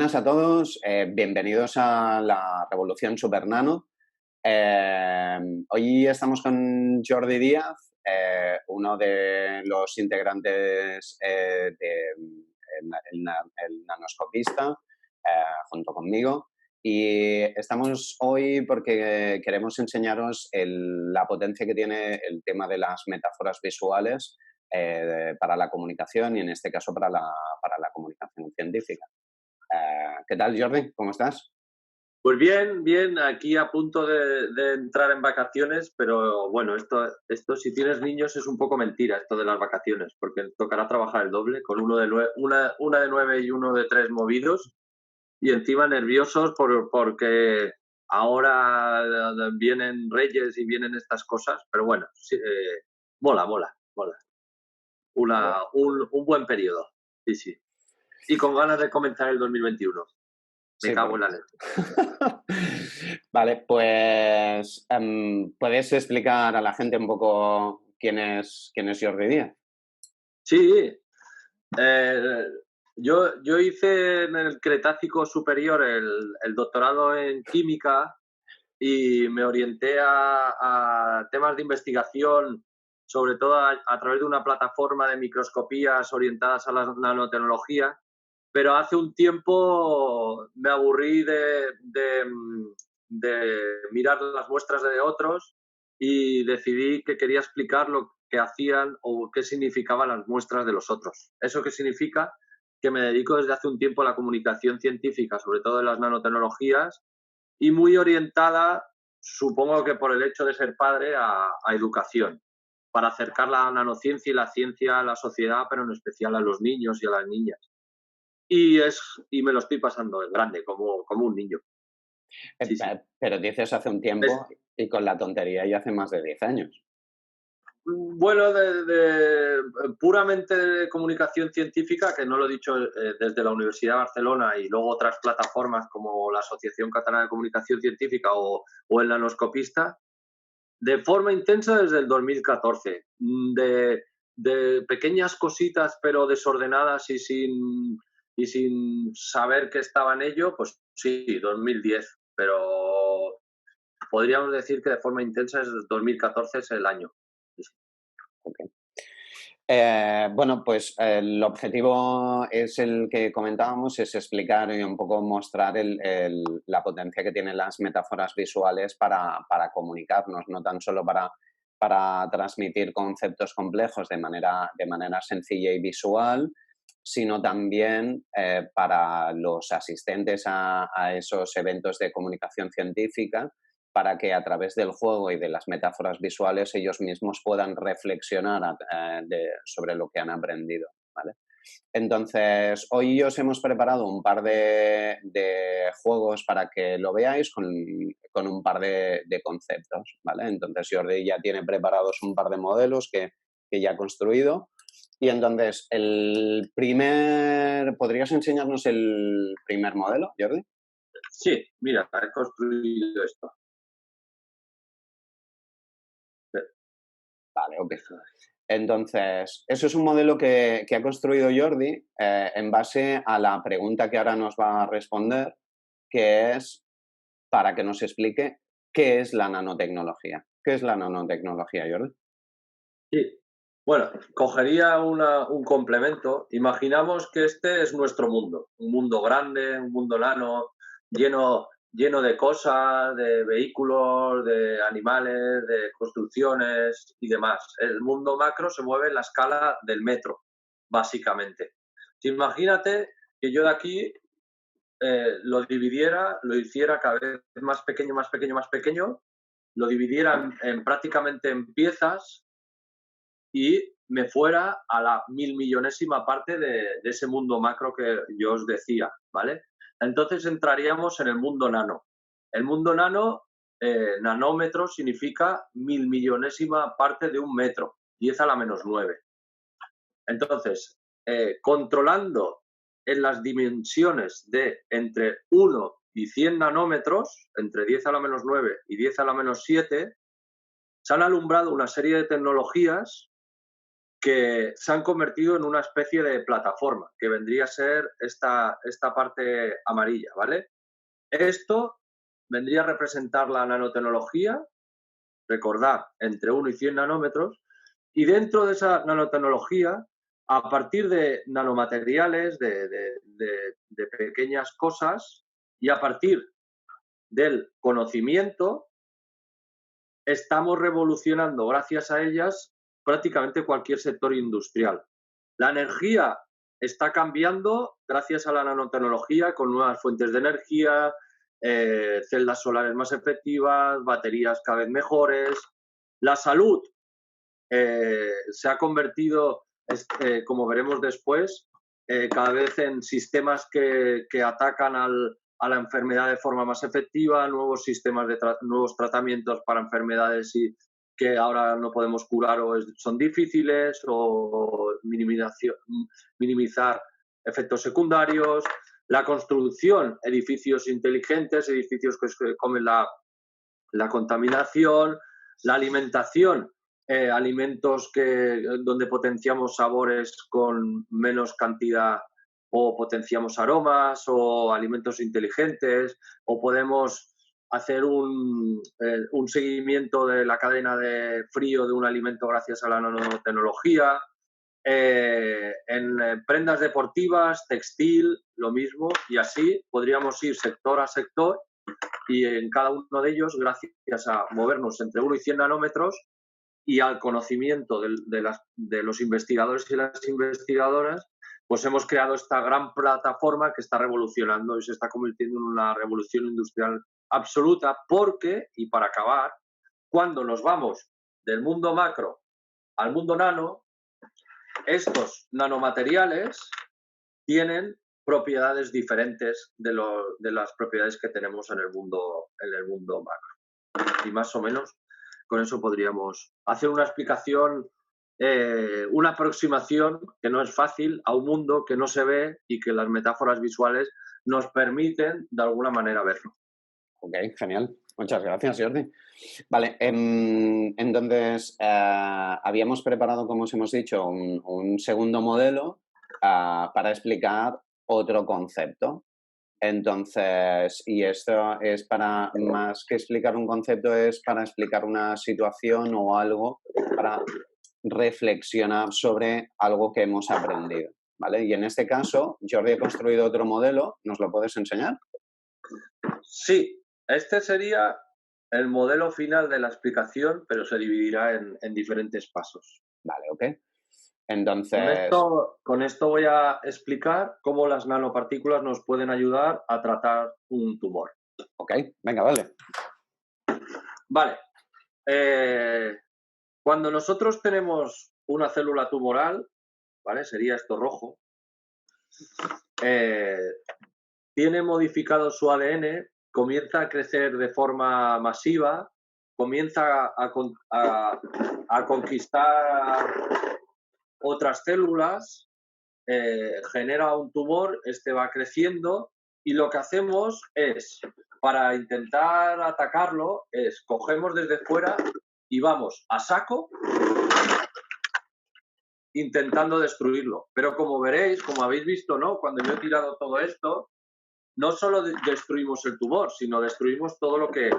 Buenas a todos, bienvenidos a la Revolución Supernano. Hoy estamos con Jordi Díaz, uno de los integrantes el nanoscopista, junto conmigo. Y estamos hoy porque queremos enseñaros la potencia que tiene el tema de las metáforas visuales para la comunicación y en este caso para la comunicación científica. ¿Qué tal, Jordi? ¿Cómo estás? Pues bien, bien, aquí a punto de entrar en vacaciones, pero bueno, esto si tienes niños es un poco mentira esto de las vacaciones, porque tocará trabajar el doble con una de 9 y uno de 3 movidos y encima nerviosos porque ahora vienen Reyes y vienen estas cosas, pero bueno, sí, mola. Bueno. Un buen periodo, sí, sí. Y con ganas de comenzar el 2021. Me Sí, cago en la leche. Vale, pues ¿puedes explicar a la gente un poco quién es Jordi Díaz? Sí, Eh, yo hice en el Cretácico Superior el doctorado en química y me orienté a temas de investigación, sobre todo a través de una plataforma de microscopías orientadas a la nanotecnología, pero hace un tiempo me aburrí de mirar las muestras de otros y decidí que quería explicar lo que hacían o qué significaban las muestras de los otros. ¿Eso qué significa? Que me dedico desde hace un tiempo a la comunicación científica, sobre todo en las nanotecnologías, y muy orientada, supongo que por el hecho de ser padre, a educación, para acercar la nanociencia y la ciencia a la sociedad, pero en especial a los niños y a las niñas. Y me lo estoy pasando en grande, como un niño. Sí, sí. Pero dices hace un Es, tiempo y con la tontería ya hace más de 10 años. bueno, puramente de comunicación científica, que no lo he dicho desde la Universidad de Barcelona y luego otras plataformas como la Asociación Catalana de Comunicación Científica o el Nanoscopista, de forma intensa desde el 2014. De pequeñas cositas pero desordenadas y sin saber que estaba en ello, pues sí, 2010, pero podríamos decir que de forma intensa es 2014 es el año. Sí, sí. Ok. Bueno, pues el objetivo es el que comentábamos, es explicar y un poco mostrar la potencia que tienen las metáforas visuales para comunicarnos, no tan solo para transmitir conceptos complejos de manera sencilla y visual, sino también para los asistentes a esos eventos de comunicación científica, para que a través del juego y de las metáforas visuales ellos mismos puedan reflexionar sobre lo que han aprendido, ¿vale? Entonces, hoy os hemos preparado un par de juegos para que lo veáis con un par de conceptos, ¿vale? Entonces, Jordi ya tiene preparados un par de modelos que ya ha construido. Y entonces, ¿podrías enseñarnos el primer modelo, Jordi? Sí, mira, he construido esto. Vale, ok. Entonces, eso es un modelo que ha construido Jordi en base a la pregunta que ahora nos va a responder, que es para que nos explique qué es la nanotecnología. ¿Qué es la nanotecnología, Jordi? Sí. Bueno, cogería un complemento. Imaginamos que este es nuestro mundo, un mundo grande, un mundo nano, lleno de cosas, de vehículos, de animales, de construcciones y demás. El mundo macro se mueve en la escala del metro, básicamente. Imagínate que yo de aquí lo dividiera, lo hiciera cada vez más pequeño, más pequeño, más pequeño, lo dividiera prácticamente en piezas y me fuera a la 1000.000.000ª parte de ese mundo macro que yo os decía, ¿vale? Entonces entraríamos en el mundo nano. El mundo nano, nanómetro significa 1000.000.000ª parte de un metro, 10 a la menos 9. Entonces, controlando en las dimensiones de entre 1 y 100 nanómetros, entre 10 a la menos 9 y 10 a la menos 7, se han alumbrado una serie de tecnologías que se han convertido en una especie de plataforma, que vendría a ser esta parte amarilla, ¿vale? Esto vendría a representar la nanotecnología, recordad, entre 1 y 100 nanómetros, y dentro de esa nanotecnología, a partir de nanomateriales, de pequeñas cosas, y a partir del conocimiento, estamos revolucionando, gracias a ellas, prácticamente cualquier sector industrial. La energía está cambiando gracias a la nanotecnología con nuevas fuentes de energía, celdas solares más efectivas, baterías cada vez mejores. La salud se ha convertido, como veremos después, cada vez en sistemas que atacan a la enfermedad de forma más efectiva, nuevos sistemas nuevos tratamientos para enfermedades que ahora no podemos curar o son difíciles, o minimizar efectos secundarios, la construcción, edificios inteligentes, edificios que comen la contaminación, la alimentación, alimentos donde potenciamos sabores con menos cantidad o potenciamos aromas, o alimentos inteligentes, o podemos hacer un seguimiento de la cadena de frío de un alimento gracias a la nanotecnología. En prendas deportivas, textil, lo mismo, y así podríamos ir sector a sector, y en cada uno de ellos, gracias a movernos entre 1 y 100 nanómetros y al conocimiento de los investigadores y las investigadoras, pues hemos creado esta gran plataforma que está revolucionando y se está convirtiendo en una revolución industrial absoluta, porque, y para acabar, cuando nos vamos del mundo macro al mundo nano, estos nanomateriales tienen propiedades diferentes de las propiedades que tenemos en el mundo macro. Y más o menos con eso podríamos hacer una explicación, una aproximación, que no es fácil, a un mundo que no se ve y que las metáforas visuales nos permiten de alguna manera verlo. Ok, genial. Muchas gracias, Jordi. Vale, entonces habíamos preparado, como os hemos dicho, un segundo modelo para explicar otro concepto. Entonces, y esto es para, más que explicar un concepto, es para explicar una situación o algo, para reflexionar sobre algo que hemos aprendido, ¿vale? Y en este caso, Jordi ha construido otro modelo, ¿nos lo puedes enseñar? Sí, este sería el modelo final de la explicación, pero se dividirá en diferentes pasos. Vale, ok. Entonces, Con esto voy a explicar cómo las nanopartículas nos pueden ayudar a tratar un tumor. ok, venga, vale. Vale. Cuando nosotros tenemos una célula tumoral, ¿vale? Sería esto rojo. Tiene modificado su ADN, comienza a crecer de forma masiva, comienza a conquistar otras células, genera un tumor, este va creciendo, y lo que hacemos es, para intentar atacarlo, es cogemos desde fuera y vamos a saco intentando destruirlo. Pero como veréis, como habéis visto, ¿no? Cuando yo he tirado todo esto, no solo destruimos el tumor, sino destruimos todo lo que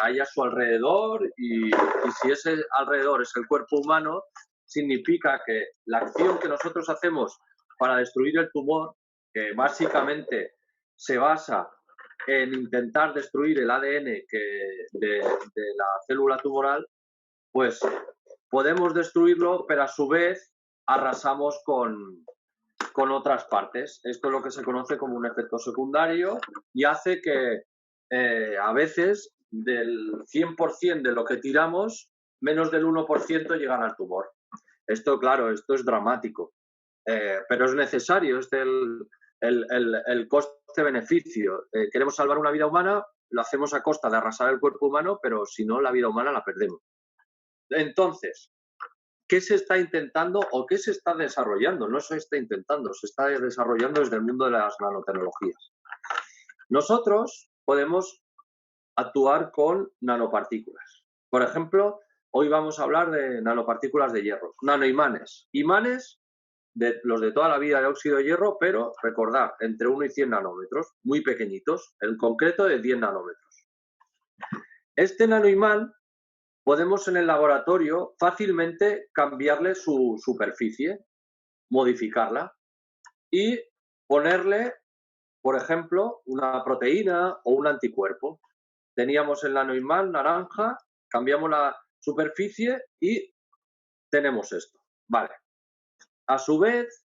hay a su alrededor, y si ese alrededor es el cuerpo humano, significa que la acción que nosotros hacemos para destruir el tumor, que básicamente se basa en intentar destruir el ADN de la célula tumoral, pues podemos destruirlo, pero a su vez arrasamos con otras partes. Esto es lo que se conoce como un efecto secundario, y hace que a veces del 100% de lo que tiramos, menos del 1% llegan al tumor. Esto, claro, esto es dramático, pero es necesario. Es el coste-beneficio. Queremos salvar una vida humana, lo hacemos a costa de arrasar el cuerpo humano, pero si no, la vida humana la perdemos. Entonces, ¿qué se está intentando o qué se está desarrollando? No se está intentando, se está desarrollando desde el mundo de las nanotecnologías. Nosotros podemos actuar con nanopartículas. Por ejemplo, Hoy vamos a hablar de nanopartículas de hierro, nanoimanes. Imanes de los de toda la vida de óxido de hierro, pero recordad, entre 1 y 100 nanómetros, muy pequeñitos, en concreto de 10 nanómetros. Este nanoimán podemos en el laboratorio fácilmente cambiarle su superficie, modificarla y ponerle, por ejemplo, una proteína o un anticuerpo. Teníamos el nanoimán naranja, cambiamos la superficie y tenemos esto. Vale. A su vez,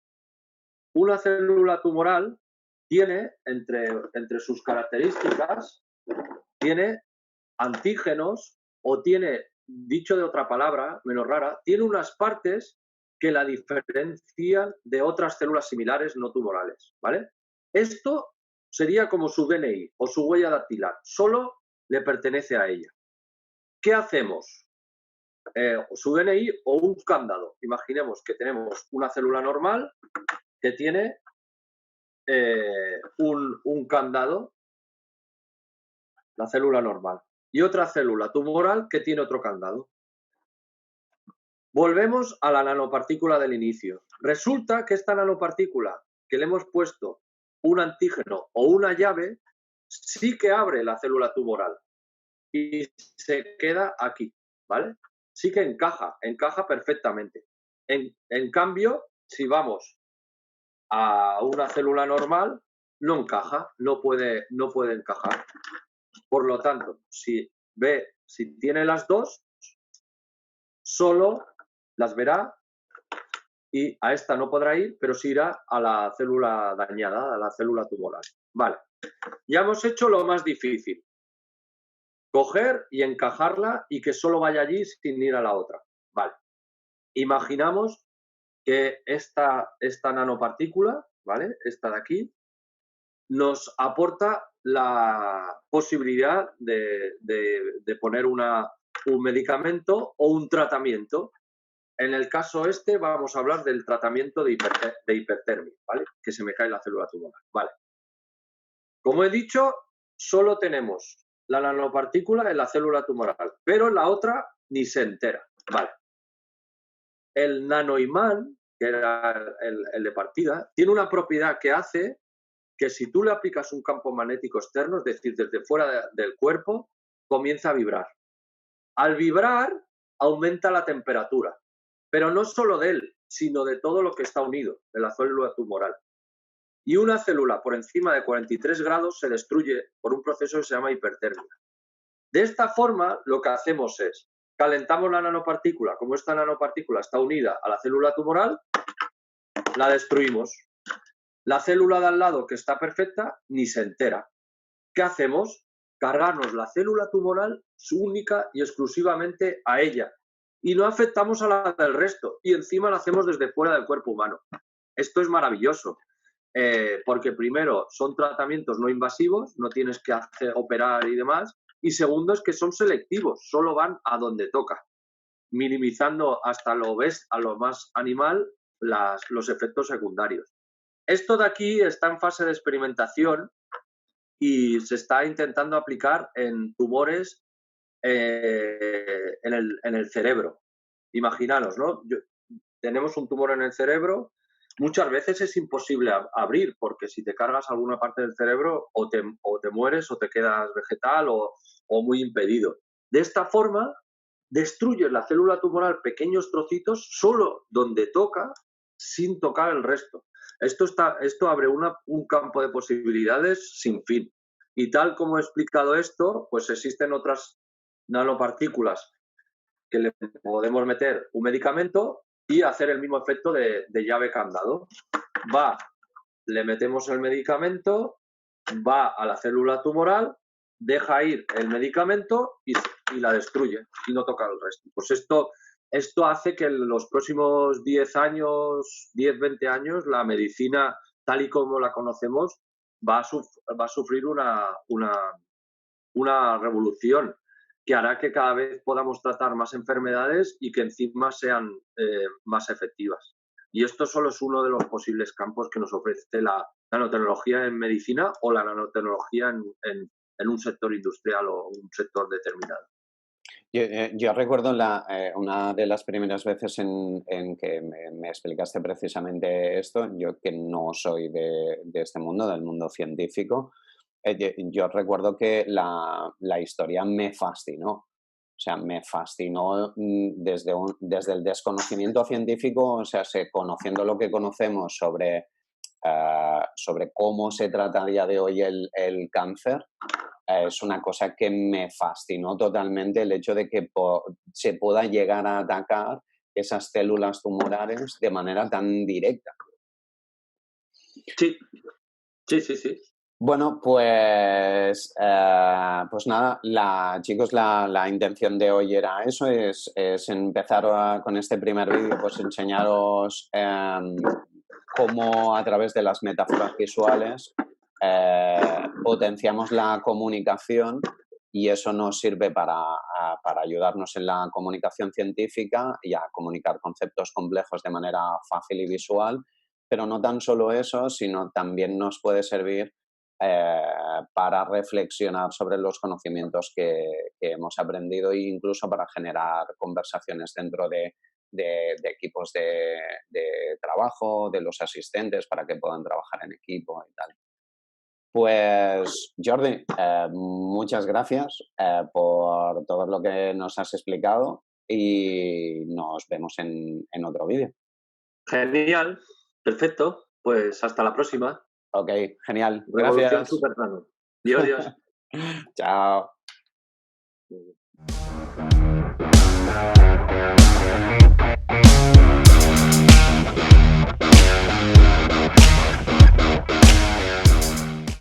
una célula tumoral tiene, entre sus características, tiene antígenos o tiene, dicho de otra palabra, menos rara, tiene unas partes que la diferencian de otras células similares no tumorales, ¿vale? Esto sería como su DNI o su huella dactilar, solo le pertenece a ella. ¿Qué hacemos? Su DNI o un candado. Imaginemos que tenemos una célula normal que tiene un candado, la célula normal, y otra célula tumoral que tiene otro candado. Volvemos a la nanopartícula del inicio. Resulta que esta nanopartícula que le hemos puesto un antígeno o una llave sí que abre la célula tumoral y se queda aquí, ¿vale? Sí que encaja perfectamente. En cambio, si vamos a una célula normal, no encaja, no puede encajar. Por lo tanto, si tiene las dos, solo las verá y a esta no podrá ir, pero sí irá a la célula dañada, a la célula tumoral. Vale, ya hemos hecho lo más difícil. Coger y encajarla y que solo vaya allí sin ir a la otra. Vale. Imaginamos que esta nanopartícula, ¿vale? Esta de aquí, nos aporta la posibilidad de poner un medicamento o un tratamiento. En el caso este vamos a hablar del tratamiento de hipertermia, ¿vale? Que se me cae la célula tumoral, ¿vale? Como he dicho, solo tenemos la nanopartícula en la célula tumoral, pero en la otra ni se entera, ¿vale? El nanoimán, que era el de partida, tiene una propiedad que hace que si tú le aplicas un campo magnético externo, es decir, desde fuera del cuerpo, comienza a vibrar. Al vibrar, aumenta la temperatura, pero no solo de él, sino de todo lo que está unido, de la célula tumoral. Y una célula por encima de 43 grados se destruye por un proceso que se llama hipertermia. De esta forma, lo que hacemos es, calentamos la nanopartícula, como esta nanopartícula está unida a la célula tumoral, la destruimos. La célula de al lado, que está perfecta, ni se entera. ¿Qué hacemos? Cargarnos la célula tumoral única y exclusivamente a ella. Y no afectamos a la del resto. Y encima la hacemos desde fuera del cuerpo humano. Esto es maravilloso. Porque primero, son tratamientos no invasivos, no tienes que operar y demás. Y segundo, es que son selectivos, solo van a donde toca, minimizando hasta a lo más animal los efectos secundarios. Esto de aquí está en fase de experimentación y se está intentando aplicar en tumores en el cerebro. Imaginaros, ¿no? Tenemos un tumor en el cerebro, muchas veces es imposible abrir, porque si te cargas alguna parte del cerebro o te mueres o te quedas vegetal o muy impedido. De esta forma, destruyes la célula tumoral pequeños trocitos solo donde toca, sin tocar el resto. Esto abre un campo de posibilidades sin fin. Y tal como he explicado esto, pues existen otras nanopartículas que le podemos meter un medicamento y hacer el mismo efecto de llave candado. Le metemos el medicamento, va a la célula tumoral, deja ir el medicamento y la destruye y no toca el resto. Pues esto hace que en los próximos 10 años, 10-20 años, la medicina tal y como la conocemos va a sufrir una revolución que hará que cada vez podamos tratar más enfermedades y que encima sean más efectivas. Y esto solo es uno de los posibles campos que nos ofrece la nanotecnología en medicina o la nanotecnología en un sector industrial o un sector determinado. Yo recuerdo una de las primeras veces en que me explicaste precisamente esto, yo que no soy de este mundo, del mundo científico, yo recuerdo que la historia me fascinó. O sea, me fascinó desde el desconocimiento científico, o sea, conociendo lo que conocemos sobre cómo se trata a día de hoy el cáncer, es una cosa que me fascinó totalmente el hecho de que se pueda llegar a atacar esas células tumorales de manera tan directa. Sí, sí, sí, sí. Bueno, pues nada, chicos, la intención de hoy era eso, es empezar con este primer vídeo, pues enseñaros cómo a través de las metáforas visuales potenciamos la comunicación y eso nos sirve para ayudarnos en la comunicación científica y a comunicar conceptos complejos de manera fácil y visual, pero no tan solo eso, sino también nos puede servir para reflexionar sobre los conocimientos que hemos aprendido e incluso para generar conversaciones dentro de equipos de trabajo, de los asistentes, para que puedan trabajar en equipo y tal. Pues, Jordi, muchas gracias por todo lo que nos has explicado y nos vemos en otro vídeo. Genial, perfecto. Pues hasta la próxima. Ok, genial. Revolución Gracias. Superplano. Dios, Dios. Chao.